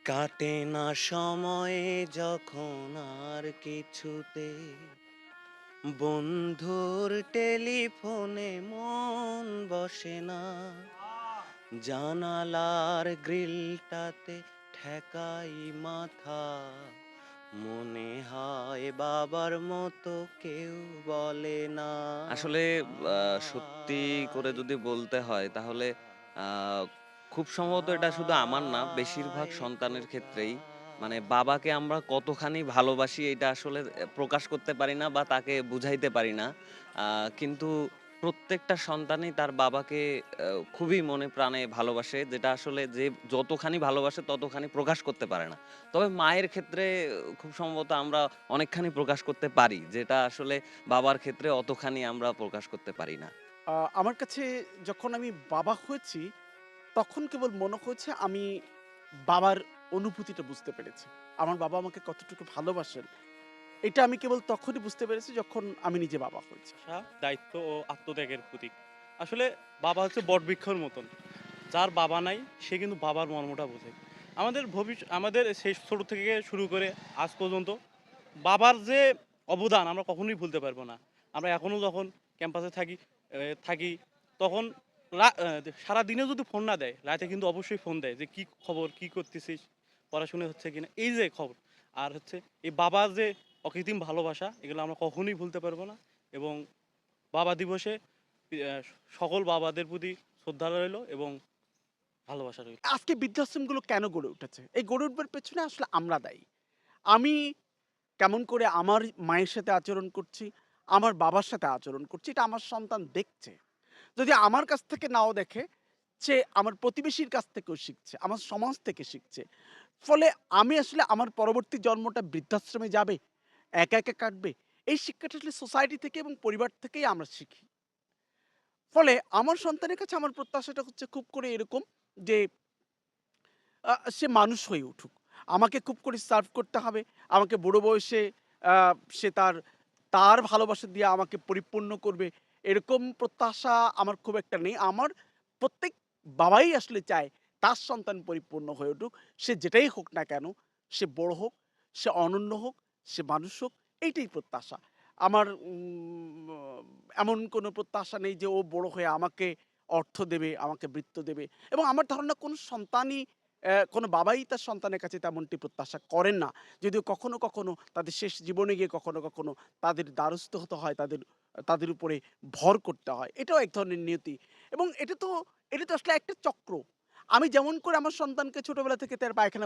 কাটে না সময়ে যখন আর কিছুতে বন্ধুর টেলিফোনে মন বসে না, জানালার গ্রিলটাতে ঠেকাই মাথা, মনে হয় বাবার মতো কেউ বলে না। আসলে সত্যি করে যদি বলতে হয় তাহলে আ খুব সম্ভবত এটা শুধু আমার না, বেশিরভাগ সন্তানের ক্ষেত্রেই মানে বাবাকে আমরা কতখানি ভালোবাসি এটা আসলে প্রকাশ করতে পারি না বা তাকে বুঝাইতে পারি না। আ কিন্তু প্রত্যেকটা সন্তানই তার বাবাকে আ খুবই মনে প্রাণে ভালোবাসে। যেটা আসলে যে যতখানি ভালোবাসে ততখানি প্রকাশ করতে পারে না। তবে মায়ের ক্ষেত্রে খুব সম্ভবত আমরা অনেকখানি প্রকাশ করতে পারি। যেটা আসলে বাবার ক্ষেত্রে অতখানি আমরা প্রকাশ করতে পারি না। আমার কাছে যখন আমি বাবা হয়েছি, তখন কেবল মনে হয়েছে আমি বাবার অনুভূতিটা বুঝতে পেরেছি। আমার বাবা আমাকে কতটুকু ভালোবাসেন, এটা আমি কেবল তখনই বুঝতে পেরেছি যখন আমি নিজে বাবা হয়েছি। আশা, দায়িত্ব ও আত্মত্যাগের প্রতীক। আসলে বাবা হচ্ছে বটবৃক্ষর মতন। যার বাবা নাই সে কিন্তু বাবার মর্মটা বোঝে। আমাদের সেই ছোট থেকে শুরু করে আজ পর্যন্ত বাবার যে অবদান আমরা কখনোই ভুলতে পারবো না। আমরা এখনো যখন ক্যাম্পাসে থাকি তখন সারাদিনে যদি ফোন না দেয়, রাতে কিন্তু অবশ্যই ফোন দেয় যে, "কি খবর? কি করতেছিস? পড়াশোনা হচ্ছে কিনা?" এই যে খবর। আর হচ্ছে এই বাবার যে অকৃত্রিম ভালোবাসা এগুলো আমরা কখনোই ভুলতে পারবো না এবং বাবা দিবসে আ সকল বাবাদের প্রতি শ্রদ্ধা রইলো এবং ভালোবাসা রইলো। আজকে বৃদ্ধাশ্রমগুলো কেন গড়ে উঠেছে? এই গড়ে উঠবার পেছনে আসলে আমরা দায়ী। আমি কেমন করে আমার মায়ের সাথে আচরণ করছি, আমার বাবার সাথে আচরণ করছি, এটা আমার সন্তান দেখছে। যদি আমার কাছ থেকে নাও দেখে, সে আমার প্রতিবেশীর কাছ থেকেও শিখছে, আমার সমাজ থেকে শিখছে। ফলে আমি আসলে আমার পরবর্তী জন্মটা বৃদ্ধাশ্রমে যাবে, একা, একা কাটবে। এই শিক্ষাটা আসলে সোসাইটি থেকে এবং পরিবার থেকেই আমরা শিখি। ফলে আমার সন্তানের কাছে আমার প্রত্যাশাটা হচ্ছে খুব করে এরকম যে সে মানুষ হয়ে উঠুক। আমাকে খুব করে সার্ভ করতে হবে। আমাকে বুড়ো বয়সে আ সে তার ভালোবাসা দিয়ে আমাকে পরিপূর্ণ করবে। এরকম প্রত্যাশা আমার খুব একটা নেই। আমার প্রত্যেক বাবাই আসলে চায় তার সন্তান পরিপূর্ণ হয়ে উঠুক। সে যেটাই হোক না কেন, সে বড় হোক, সে অনন্য হোক, সে মানুষ হোক, এইটাই প্রত্যাশা। আমার এমন কোনো প্রত্যাশা নেই যে ও বড় হয়ে আমাকে অর্থ দেবে, আমাকে বৃত্ত দেবে এবং আমার ধারণা কোনো সন্তানই কোনো বাবাই তার সন্তানের কাছে তেমনটি প্রত্যাশা করেন না। যদিও কখনো, কখনো তাদের শেষ জীবনে গিয়ে কখনো, কখনো তাদের দ্বারস্থ হতে হয়, তাদের উপরে ভর করতে হয়। এটাও এক ধরনের নিয়তি এবং এটা তো আসলে একটা চক্র। আমি যেমন করে আমার সন্তানকে ছোটবেলা থেকে তার পায়খানা